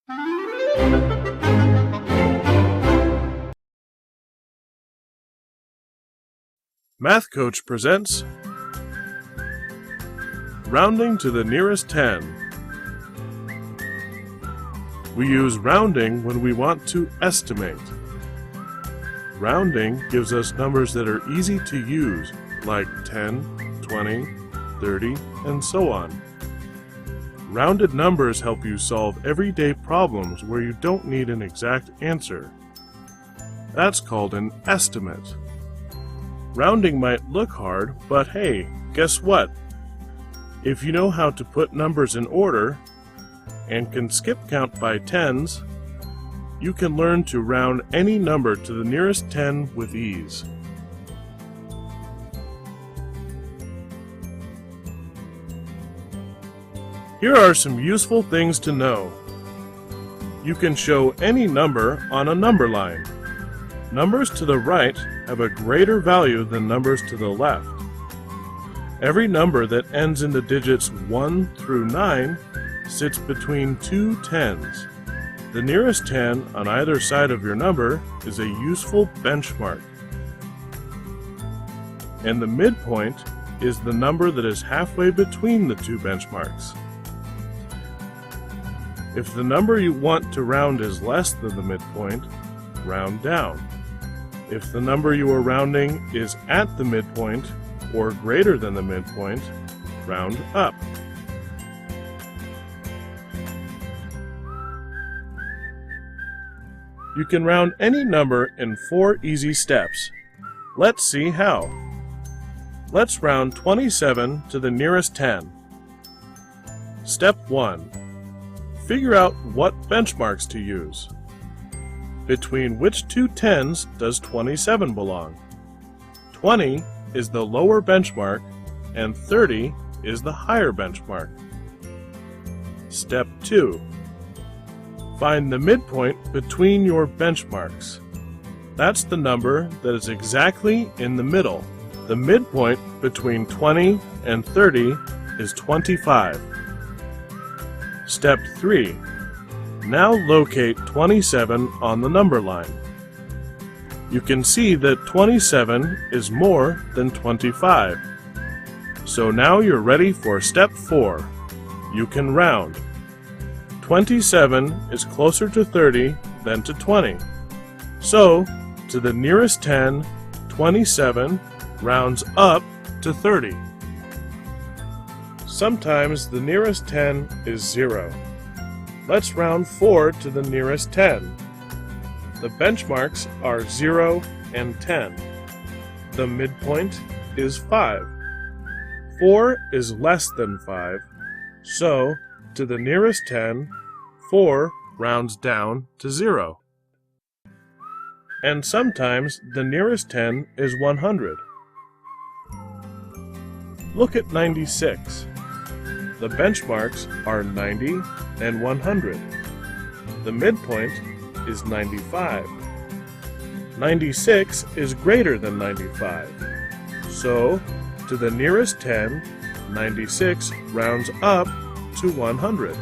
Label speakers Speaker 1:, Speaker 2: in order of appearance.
Speaker 1: Math Coach presents Rounding to the nearest 10. We use rounding when we want to estimate. Rounding gives us numbers that are easy to use, like 10, 20, 30, and so on. Rounded numbers help you solve everyday problems where you don't need an exact answer. That's called an estimate. Rounding might look hard, but hey, guess what? If you know how to put numbers in order and can skip count by tens, you can learn to round any number to the nearest 10 with ease. Here are some useful things to know. You can show any number on a number line. Numbers to the right have a greater value than numbers to the left. Every number that ends in the digits 1 through 9 sits between two tens. The nearest 10 on either side of your number is a useful benchmark. And the midpoint is the number that is halfway between the two benchmarks. If the number you want to round is less than the midpoint, round down. If the number you are rounding is at the midpoint or greater than the midpoint, round up. You can round any number in 4 easy steps. Let's see how. Let's round 27 to the nearest 10. Step 1. Figure out what benchmarks to use. Between which two tens does 27 belong? 20 is the lower benchmark and 30 is the higher benchmark. Step 2. Find the midpoint between your benchmarks. That's the number that is exactly in the middle. The midpoint between 20 and 30 is 25. Step 3. Now locate 27 on the number line. You can see that 27 is more than 25. So now you're ready for step 4. You can round. 27 is closer to 30 than to 20. So, to the nearest 10, 27 rounds up to 30. Sometimes the nearest 10 is 0. Let's round 4 to the nearest 10. The benchmarks are 0 and 10. The midpoint is 5. 4 is less than 5, so to the nearest 10, 4 rounds down to 0. And sometimes the nearest 10 is 100. Look at 96. The benchmarks are 90 and 100. The midpoint is 95. 96 is greater than 95. So, to the nearest 10, 96 rounds up to 100.